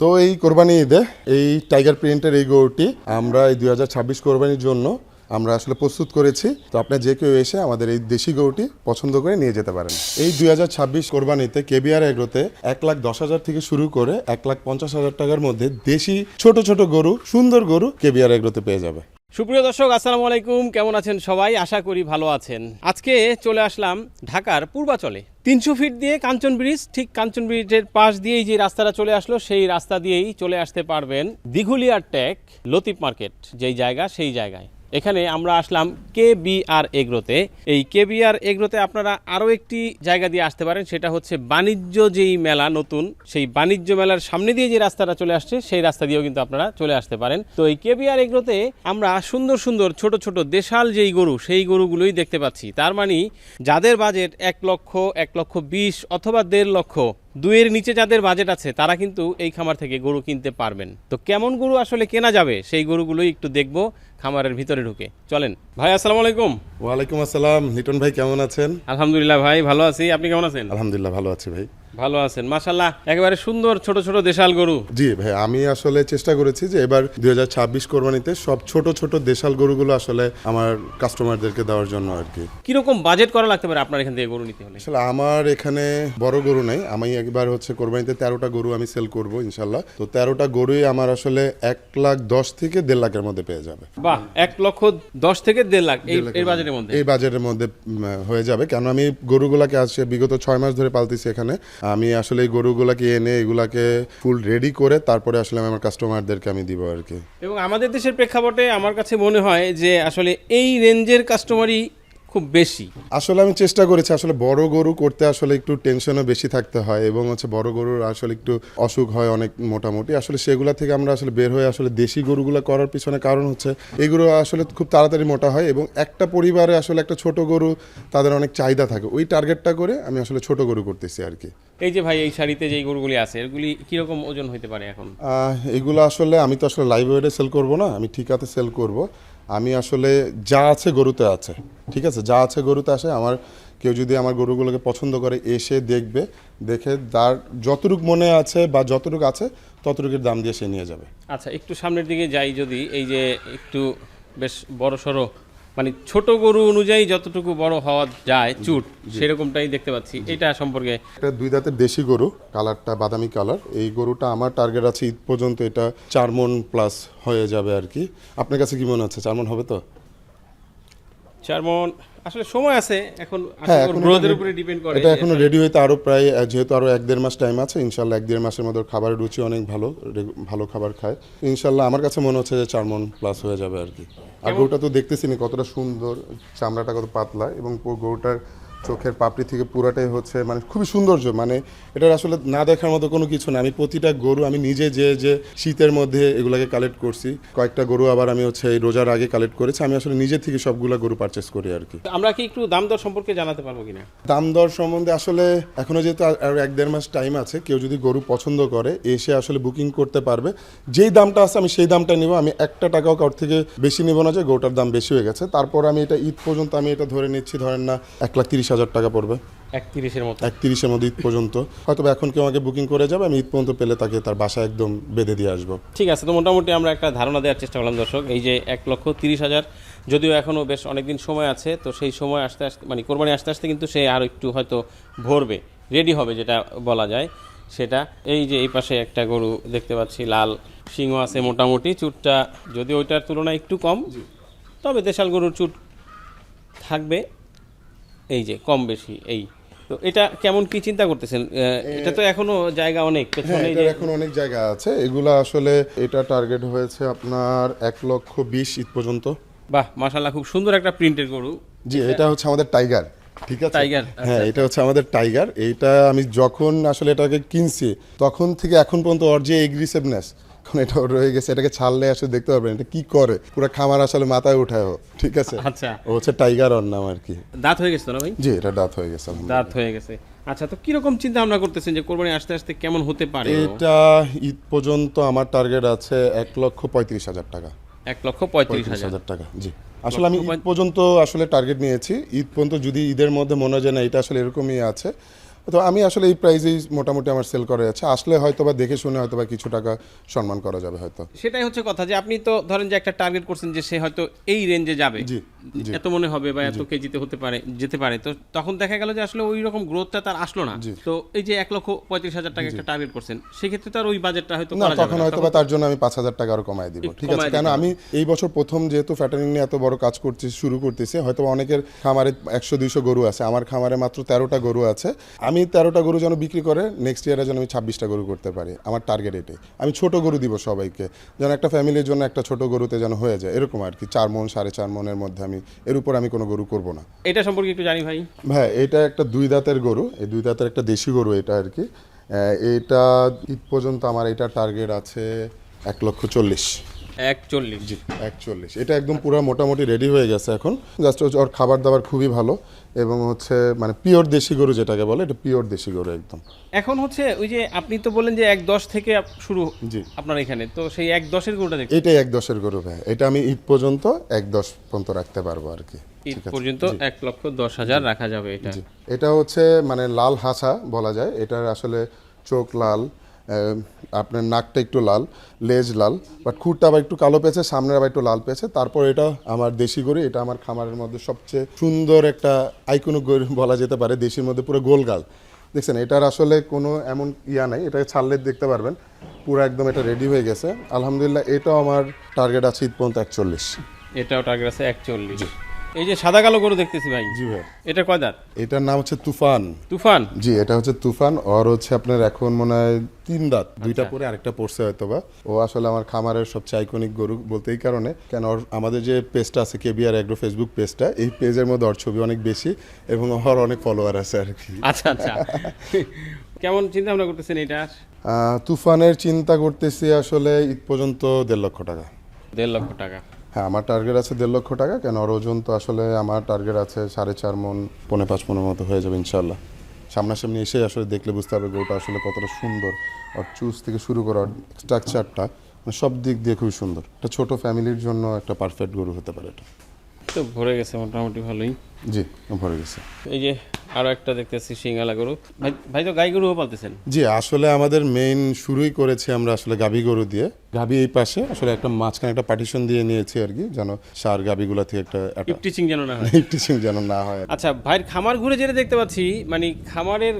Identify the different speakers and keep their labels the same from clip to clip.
Speaker 1: তো এই কোরবানি ঈদে এই টাইগার প্রিন্টের এই গরুটি আমরা এই 2026 কোরবানির জন্য আমরা আসলে প্রস্তুত করেছি। তো আপনি যে কেউ এসে আমাদের এই দেশি গরুটি পছন্দ করে নিয়ে যেতে পারেন। এই 2026 কোরবানিতে কেবিআর এগ্রোতে 1,10,000 থেকে শুরু করে 1,50,000 টাকার মধ্যে দেশি ছোট ছোট গরু, সুন্দর গরু কেবিআর এগ্রোতে পেয়ে যাবে।
Speaker 2: সুপ্রিয় দর্শক, আসসালামু আলাইকুম। কেমন আছেন সবাই? আশা করি ভালো আছেন। আজকে চলে আসলাম ঢাকার পূর্বাচলে 300 ফিট দিয়ে কাঞ্চন ব্রিজ, ঠিক কাঞ্চন ব্রিজের পাশ দিয়েই যে রাস্তাটা চলে আসলো সেই রাস্তা দিয়েই চলে আসতে পারবেন দিঘুলিয়ার টেক লতিফ মার্কেট যেই জায়গা, সেই জায়গায়। এখানে আমরা আসলাম কেবিআর এগ্রোতে। এই কেবিআর এগ্রোতে আপনারা আরও একটি জায়গা দিয়ে আসতে পারেন, সেটা হচ্ছে বাণিজ্য যেই মেলা নতুন, সেই বাণিজ্য মেলার সামনে দিয়ে যে রাস্তাটা চলে আসছে সেই রাস্তা দিয়েও কিন্তু আপনারা চলে আসতে পারেন। তো এই কেবিআর এগ্রোতে আমরা সুন্দর সুন্দর ছোট ছোট দেশাল যেই গরু, সেই গরুগুলোই দেখতে পাচ্ছি। তার মানে যাদের বাজেট 1,20,000 অথবা 1,50,000, 2-এর নিচে যাদের বাজেট আছে তারা কিন্তু এই খামার থেকে গরু কিনতে পারবেন। তো কেমন গরু আসলে কেনা যাবে সেই গরুগুলোই একটু দেখবো খামারের ভিতরে ঢুকে। চলেন ভাই, আসসালামু আলাইকুম।
Speaker 1: ওয়ালাইকুম আসসালাম। লিটন ভাই কেমন আছেন?
Speaker 2: আলহামদুলিল্লাহ ভাই, ভালো আছি। আপনি কেমন আছেন?
Speaker 1: আলহামদুলিল্লাহ ভালো আছি ভাই।
Speaker 2: ভালো আছেন, মাশাআল্লাহ। একেবারে সুন্দর ছোট ছোট দেশাল গরু।
Speaker 1: জি ভাই, আমি আসলে চেষ্টা করেছি যে এবার 2026 কোরবানিতে সব ছোট ছোট দেশাল গরুগুলো আসলে আমার কাস্টমারদেরকে দেওয়ার জন্য আর কি।
Speaker 2: কিরকম বাজেট করা লাগতে পারে আপনার এখান থেকে গরু নিতে হলে?
Speaker 1: আসলে আমার এখানে বড় গরু নাই, আমি একবার হচ্ছে কোরবানিতে 13টা গরু আমি সেল করব ইনশাল্লাহ। তো 13টা গরুই আমার আসলে 1,10,000 থেকে 1.5 লাখের মধ্যে পেয়ে যাবে।
Speaker 2: বাহ, 1,10,000 থেকে 1.5 লাখ এই বাজেটের মধ্যে?
Speaker 1: এই বাজেটের মধ্যে হয়ে যাবে, কারণ আমি গরুগুলাকে আজকে বিগত 6 মাস ধরে পালতেছি এখানে। আমি আসলে এই গরুগুলাকে এনে এগুলাকে ফুল রেডি করে তারপরে আসলে আমি আমার কাস্টমারদেরকে আমি দিব আর কি।
Speaker 2: এবং আমাদের দেশের প্রেক্ষাপটে আমার কাছে মনে হয় যে আসলে এই রেঞ্জের কাস্টমারই খুব বেশি।
Speaker 1: আসলে আমি চেষ্টা করেছি, আসলে বড় গরু করতে আসলে একটু টেনশনও বেশি থাকতে হয় এবং হচ্ছে বড় গরুর আসলে একটু অসুখ হয় অনেক মোটামুটি। আসলে সেগুলা থেকে আমরা আসলে বের হয়ে আসলে দেশি গরুগুলো করার পিছনে কারণ হচ্ছে এগুলো আসলে খুব তাড়াতাড়ি মোটা হয় এবং একটা পরিবারে আসলে একটা ছোট গরু তাদের অনেক চাহিদা থাকে, ওই টার্গেটটা করে আমি আসলে ছোট গরু করতেছি আর কি।
Speaker 2: এই যে ভাই, এই শাড়িতে যেই গরুগুলি আছে এগুলি কিরকম ওজন হতে পারে এখন?
Speaker 1: এগুলো আসলে আমি তো আসলে লাইভ ওয়েটে সেল করব না, আমি ঠিকাতে সেল করব। আমি আসলে যা আছে গরুতে আছে, ঠিক আছে, যা আছে গরুতে আসে। আমার কেউ যদি আমার গরুগুলোকে পছন্দ করে এসে দেখবে, দেখে তার যতটুক মনে আছে বা যতটুক আছে ততটুকুর দাম দিয়ে সে নিয়ে যাবে।
Speaker 2: আচ্ছা, একটু সামনের দিকে যাই যদি। এই যে একটু বেশ বড় সড়ো, মানে ছোট গরু অনুযায়ী যতটুকু বড় হওয়া যায় চুট, সেরকমটাই দেখতে পাচ্ছি। এটা সম্পর্কে?
Speaker 1: এটা 2 দাঁতের দেশি গরু, কালারটা বাদামি কালার। এই গরুটা আমার টার্গেট আছে ঈদ পর্যন্ত এটা 4 মণ প্লাস হয়ে যাবে আর কি। আপনার কাছে কি মনে হচ্ছে 4 মণ হবে তো?
Speaker 2: 4 মণ আসলে সময় আছে এখন,
Speaker 1: হ্যাঁ,
Speaker 2: গ্রোথের উপরে ডিপেন্ড করে।
Speaker 1: এটা এখনো রেডি হইতে আরো প্রায়, যেহেতু আরো 1-1.5 মাস টাইম আছে, ইনশাল্লাহ 1-1.5 মাসের মধ্যে খাবারের রুচি অনেক ভালো, ভালো খাবার খায় ইনশাল্লাহ। আমার কাছে মনে হচ্ছে যে 4 মণ প্লাস হয়ে যাবে আর কি। আর গরুটা তো দেখতেছি না কতটা সুন্দর, চামড়াটা কত পাতলা এবং গরুটার চোখের পাপড়ি থেকে পুরাটাই হচ্ছে মানে খুবই সৌন্দর্য। মানে এটার আসলে না দেখার মতো কোনো কিছু না। আমি প্রতিটা গরু আমি নিজে যে শীতের মধ্যে এগুলাকে কালেক্ট করছি, কয়েকটা গরু আবার আমি হচ্ছে এই রোজার আগে কালেক্ট করেছি। আমি আসলে নিজে থেকে সবগুলা গরু পারচেস করি আর কি।
Speaker 2: আমরা কি একটু দাম দর সম্পর্কে জানাতে পারবো কিনা?
Speaker 1: দাম দর সম্বন্ধে আসলে এখনো যেহেতু আর 1-1.5 মাস টাইম আছে, কেউ যদি গরু পছন্দ করে এসে আসলে বুকিং করতে পারবে। যেই দামটা আছে আমি সেই দামটা নিব, আমি একটা টাকাও কারোর থেকে বেশি নিব না যে গরুটার দাম বেশি হয়ে গেছে। তারপর আমি এটা ঈদ পর্যন্ত আমি এটা ধরে নিচ্ছি, ধরেন না 1,30,000 টাকা পড়বে।
Speaker 2: 31-এর মতো?
Speaker 1: 31-এর মধ্যে ঈদ পর্যন্ত। হয়তো এখন কেউ আমাকে বুকিং করে যাবে, আমি ঈদ পর্যন্ত পেলে তাকে তার বাসায় একদম বেঁধে দিয়ে আসবো।
Speaker 2: ঠিক আছে, তো মোটামুটি আমরা একটা ধারণা দেওয়ার চেষ্টা করলাম দর্শক। এই যে 1,30,000, যদিও এখনও বেশ অনেকদিন সময় আছে, তো সেই সময় আসতে আসতে মানে কোরবানি আসতে আসতে কিন্তু সে আরও একটু হয়তো ভরবে, রেডি হবে যেটা বলা যায় সেটা। এই যে এই পাশে একটা গরু দেখতে পাচ্ছি, লাল সিংহ আছে মোটামুটি, চুটটা যদিও ওইটার তুলনায় একটু কম, তবে দেশাল গরুর চুট থাকবে এই যে কম বেশি। এই তো এটা কেমন কি চিন্তা করতেছেন? এটা তো এখনো জায়গা অনেক পেছনে,
Speaker 1: এখন অনেক জায়গা আছে। এগুলা আসলে এটা টার্গেট হয়েছে আপনার 1,20,000 ঈদ পর্যন্ত।
Speaker 2: বাহ, মাশাআল্লাহ, খুব সুন্দর একটা প্রিন্টের গরু।
Speaker 1: জি, এটা হচ্ছে আমাদের টাইগার, ঠিক আছে।
Speaker 2: টাইগার,
Speaker 1: হ্যাঁ, এটা হচ্ছে আমাদের টাইগার। এইটা আমি যখন আসলে এটাকে কিনছি তখন থেকে এখন পর্যন্ত ওর যে এগ্রেসিভনেস, এখন এটা রয়ে গেছে। এটাকে ছাড়লে আসলে দেখতে পারবেন এটা কি করে, পুরো খামার আসলে মাথায় উঠায় ও, ঠিক আছে।
Speaker 2: আচ্ছা,
Speaker 1: ও হচ্ছে টাইগার ওর নাম আর কি।
Speaker 2: দাঁত হয়ে গেছে না ভাই?
Speaker 1: জি, এটা দাঁত হয়ে গেছে।
Speaker 2: দাঁত হয়ে গেছে। আচ্ছা, তো কিরকম চিন্তা ভাবনা করতেছেন যে কোরবানি আসতে আসতে কেমন হতে পারে?
Speaker 1: এটা ঈদ পর্যন্ত আমার টার্গেট আছে 1,35,000 টাকা।
Speaker 2: 1,35,000
Speaker 1: টাকা, জি। আসলে আমি ঈদ পর্যন্ত আসলে টার্গেট নিয়েছি। ঈদ পর্যন্ত যদি ঈদের মধ্যে মনে হয় যে না এটা আসলে এরকমই আছে, তো আমি আসলে এই প্রাইসেই মোটামুটি আমার সেল করা যাচ্ছে, আসলে হয়তো বা দেখে শুনে হয়তো বা কিছু টাকা সম্মান করা যাবে হয়তো।
Speaker 2: সেটাই হচ্ছে কথা যে আপনি তো ধরেন যে একটা টার্গেট করছেন যে সে হয়তো এই রেঞ্জে যাবে,
Speaker 1: জি জি
Speaker 2: এত মনে হবে বা এত কেজিতে যেতে পারে, তো তখন দেখা গেল যে আসলে ওই রকম গ্রোথটা তার আসলো না।
Speaker 1: জি।
Speaker 2: তো এই যে 1,35,000 টাকা একটা টার্গেট করছেন, সেক্ষেত্রে তো আর ওই বাজেটটা হয়তো
Speaker 1: না,
Speaker 2: করা যাবে
Speaker 1: তখন
Speaker 2: না।
Speaker 1: হয়তো বা তার জন্য আমি 5,000 টাকা আরো কমায় দিব,
Speaker 2: একটু
Speaker 1: ঠিক আছে?
Speaker 2: কমায়
Speaker 1: কেন
Speaker 2: দিতে
Speaker 1: আমি এই বছর প্রথম যেহেতু ফ্যাটারিং নিয়ে এত বড় কাজ করছি, শুরু করতেছি, হয়তো অনেকের খামারে 100-200 গরু আছে, আমার খামারে মাত্র 13টা গরু আছে। আমি 13টা গরু যেন বিক্রি করে নেক্সট ইয়ারে যেন আমি 26টা গরু করতে পারি, আমার টার্গেট এটাই। আমি ছোট গরু দিব সবাইকে, যেন একটা ফ্যামিলির জন্য একটা ছোট গরুতে যেন হয়ে যায়, এরকম আর কি। 4 মণ 4.5 মণের মধ্যে আমি এর উপর আমি কোনো গরু করব না।
Speaker 2: এটা সম্পর্কে একটু জানি ভাই।
Speaker 1: ভাই এটা একটা 2 দাঁতের গরু, এই 2 দাঁতের একটা দেশি গরু এটা আর কি। এটা ঈদ পর্যন্ত আমার এটা টার্গেট আছে 1,40,000।
Speaker 2: 1,40,000।
Speaker 1: জি 1,40,000। এটা একদম পুরো মোটামুটি রেডি হয়ে গেছে এখন, জাস্ট ওর খাবার দাবার খুবই ভালো এবং হচ্ছে মানে পিওর দেশি গরু যেটাকে বলে, এটা পিওর দেশি গরু একদম।
Speaker 2: এখন হচ্ছে ওই যে আপনি তো বললেন যে 1,10 থেকে শুরু
Speaker 1: জি।
Speaker 2: আপনার এখানে, তো সেই 1,10-এর গরুটা দেখুন
Speaker 1: এটাই 1,10,000 গরু ভাই, এটা আমি ঈদ পর্যন্ত 1,10 পর্যন্ত রাখতে পারবো আর কি।
Speaker 2: ঈদ
Speaker 1: ঠিক আছে?
Speaker 2: পর্যন্ত
Speaker 1: জি।
Speaker 2: 1,10,000 রাখা যাবে এটা।
Speaker 1: জি। এটা হচ্ছে মানে লাল হাসা বলা যায়, এটার আসলে চোখ লাল, আপনার নাকটা একটু লাল, লেজ লাল, বাট খুঁটটা আবার একটু কালো পেয়েছে, সামনের আবার একটু লাল পেয়েছে। তারপর এটা আমার দেশি গরু, এটা আমার খামারের মধ্যে সবচেয়ে সুন্দর একটা আইকনিক গরু বলা যেতে পারে, দেশির মধ্যে পুরো গোলগাল। দেখছেন এটার আসলে কোনো এমন ইয়া নাই, এটাকে ছাড়লে দেখতে পারবেন পুরো একদম এটা রেডি হয়ে গেছে আলহামদুলিল্লাহ। এটাও আমার টার্গেট আছে ঈদ পর্যন্ত 41।
Speaker 2: এটাও টার্গেট আছে 41। এই যে সাদা কালো গরু দেখতেছি ভাই,
Speaker 1: জি ভাই,
Speaker 2: এটা কয় দাঁত?
Speaker 1: এটার নাম হচ্ছে তুফান।
Speaker 2: তুফান।
Speaker 1: জি, এটা হচ্ছে তুফান। ওর হচ্ছে আপনার এখন মনে হয় 3 দাঁত, 2টা পরে আরেকটা পড়ছে হয়তো বা। ও আসলে আমার খামারের সবচেয়ে আইকনিক গরু বলতে এই কারণে, কেন ওর আমাদের যে পেজটা আছে কেবিআর এগ্রো ফেসবুক পেজটা, এই পেজের মধ্যে ওর ছবি অনেক বেশি এবং ওর অনেক ফলোয়ার আছে আর কি।
Speaker 2: আচ্ছা আচ্ছা। কেমন চিন্তা ভাবনা করতেছেন এটা?
Speaker 1: তুফানের চিন্তা করতেছি আসলে ঈদ পর্যন্ত 1.5 লক্ষ টাকা।
Speaker 2: 1.5 লক্ষ টাকা।
Speaker 1: হ্যাঁ, আমার টার্গেট আছে 1.5 লক্ষ টাকা, কেন ওর ওজন তো আসলে আমার টার্গেট আছে 4.5 মণ, 4.5 মণের মতো হয়ে যাবে ইনশাল্লাহ। সামনাসামনি এসে আসলে দেখলে বুঝতে হবে গরুটা আসলে কতটা সুন্দর, আর চুজ থেকে শুরু করে স্ট্রাকচারটা মানে সব দিক দিয়ে খুবই সুন্দর। একটা ছোট ফ্যামিলির জন্য একটা পারফেক্ট গরু হতে পারে এটা।
Speaker 2: তো ভরে গেছে মোটামুটি ভালোই।
Speaker 1: জি, ভরে গেছে।
Speaker 2: এই যে আরো একটা দেখতেছি সিঙ্গালা গরু। ভাই ভাই তো গাই গরুও পালতেছেন?
Speaker 1: জি, আসলে আমাদের মেইন শুরুই করেছি আমরা আসলে গাভী গরু দিয়ে। গাভী এই পাশে আসলে একটা মাঝখানে একটা পার্টিশন দিয়ে নিয়েছি আর কি, যেন সার গাভীগুলা থেকে একটা
Speaker 2: টিচিং যেন না হয়।
Speaker 1: টিচিং যেন না হয়।
Speaker 2: আচ্ছা ভাইয়ের খামার ঘুরে যেটা দেখতে পাচ্ছি, মানে খামারের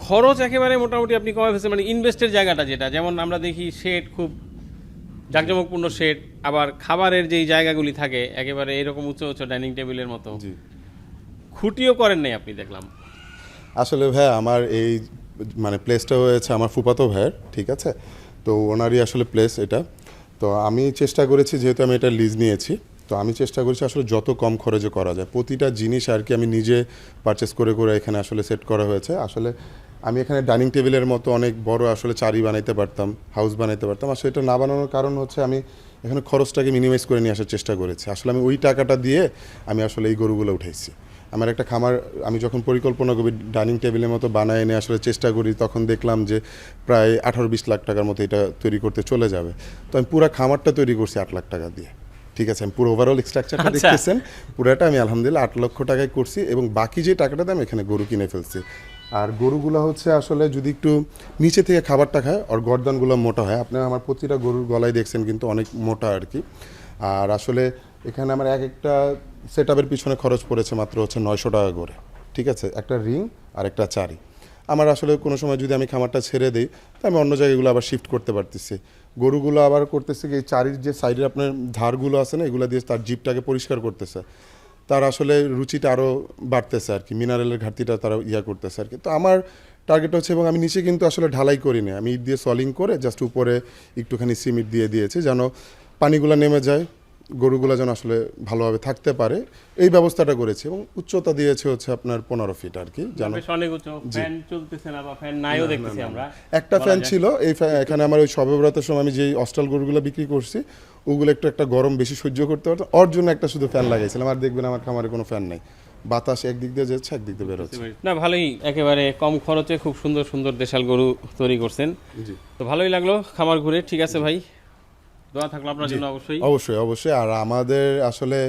Speaker 2: খরচ একেবারে মোটামুটি আপনি কমে ফেলছেন, মানে ইনভেস্টের জায়গাটা যেটা, যেমন আমরা দেখি শেড খুব জাঁকজমকপূর্ণ শেড, আবার খাবারের যেই জায়গাগুলি থাকে একেবারে এরকম উঁচু উঁচু ডাইনিং টেবিলের মতো,
Speaker 1: জি।
Speaker 2: খুঁটিও করেন নাই আপনি দেখলাম।
Speaker 1: আসলে ভাই আমার এই মানে প্লেসটা হয়েছে আমার ফুফাতো ভাইয়ের, ঠিক আছে? তো ওনারই আসলে প্লেস এটা। তো আমি চেষ্টা করেছি, যেহেতু আমি এটা লিজ নিয়েছি, তো আমি চেষ্টা করেছি আসলে যত কম খরচে করা যায় প্রতিটা জিনিস আর কি আমি নিজে পারচেস করে করে এখানে আসলে সেট করা হয়েছে। আসলে আমি এখানে ডাইনিং টেবিলের মতো অনেক বড় আসলে চারি বানাইতে পারতাম, হাউস বানাইতে পারতাম। আসলে এটা না বানানোর কারণ হচ্ছে আমি এখানে খরচটাকে মিনিমাইজ করে নিয়ে আসার চেষ্টা করেছি। আসলে আমি ওই টাকাটা দিয়ে আমি আসলে এই গরুগুলো উঠাইছি। আমার একটা খামার আমি যখন পরিকল্পনা করি ডাইনিং টেবিলের মতো বানায় এনে আসলে চেষ্টা করি, তখন দেখলাম যে প্রায় 18-20 লাখ টাকার মতো এটা তৈরি করতে চলে যাবে। তো আমি পুরো খামারটা তৈরি করছি 8 লাখ টাকা দিয়ে, ঠিক আছে? আমি পুরো ওভারঅল স্ট্রাকচারটা দেখতেছেন পুরোটা আমি আলহামদুলিল্লাহ 8 লক্ষ টাকায় করছি, এবং বাকি যে টাকাটা আমি এখানে গরু কিনে ফেলছি। আর গরুগুলো হচ্ছে আসলে যদি একটু নিচে থেকে খাবারটা খায় আর গর্দানগুলো মোটা হয়, আপনারা আমার প্রতিটা গরুর গলায় দেখছেন কিন্তু অনেক মোটা আর কি। আর আসলে এখানে আমার একটা সেট আপের পিছনে খরচ পড়েছে মাত্র হচ্ছে 900 টাকা করে, ঠিক আছে? একটা রিং আর একটা চারি। আমার আসলে কোনো সময় যদি আমি খামারটা ছেড়ে দিই, তো আমি অন্য জায়গাগুলো আবার শিফট করতে পারতেছি। গরুগুলো আবার করতেছে কি, এই চারির যে সাইডের আপনার ধারগুলো আছে না, এগুলো দিয়ে তার জিপটাকে পরিষ্কার করতেছে, তার আসলে রুচিটা আরও বাড়তেছে আর কি, মিনারেলের ঘাটতিটা তারা করতেছে আর কি। তো আমার টার্গেট হচ্ছে, এবং আমি নিচে কিন্তু আসলে ঢালাই করি না, আমি ইট দিয়ে সলিং করে জাস্ট উপরে একটুখানি সিমেন্ট দিয়ে দিয়েছি, যেন পানিগুলো নেমে যায়, গরুগুলো যেন আসলে ভালোভাবে থাকতে পারে, এই ব্যবস্থাটা করেছি। এবং উচ্চতা দিয়েছে হচ্ছে আপনার 15 ফিট আর কি, জানো।
Speaker 2: বেশ অনেক উঁচু। ফ্যান চলতেছে না বা ফ্যান নাইও দেখতেছি আমরা।
Speaker 1: একটা ফ্যান ছিল এই এখানে আমার ওই শবে বরাতের সময় আমি যেই অস্টাল গরুগুলো বিক্রি করছি, ওগুলো একটু একটা গরম বেশি সহ্য করতে পারতো, ওর জন্য একটা শুধু ফ্যান লাগাইছিলাম। আর দেখবেন আমার খামারে কোনো ফ্যান নাই, বাতাস একদিক দিয়ে যাচ্ছে একদিক দিয়ে বেরোচ্ছে।
Speaker 2: না ভালোই, একেবারে কম খরচে খুব সুন্দর সুন্দর দেশাল গরু তৈরি করছেন।
Speaker 1: জি,
Speaker 2: তো ভালোই লাগলো খামার ঘুরে। ঠিক আছে ভাই, দোয়া থাকলো আপনার জন্য অবশ্যই।
Speaker 1: অবশ্যই অবশ্যই। আর আমাদের আসলে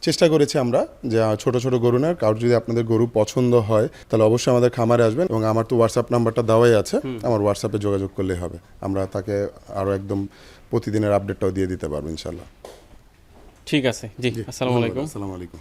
Speaker 1: চেষ্টা করেছি আমরা যে ছোট ছোট গরু নেওয়ার, কারোর যদি আপনাদের গরু পছন্দ হয় তাহলে অবশ্যই আমাদের খামারে আসবেন, এবং আমার তো হোয়াটসঅ্যাপ নাম্বারটা দেওয়াই আছে, আমার হোয়াটসঅ্যাপে যোগাযোগ করলেই হবে, আমরা তাকে আরও একদম প্রতিদিনের আপডেটটাও দিয়ে দিতে পারবো ইনশাল্লাহ।
Speaker 2: ঠিক আছে, জি, আসসালামু আলাইকুম।
Speaker 1: আসসালামু আলাইকুম।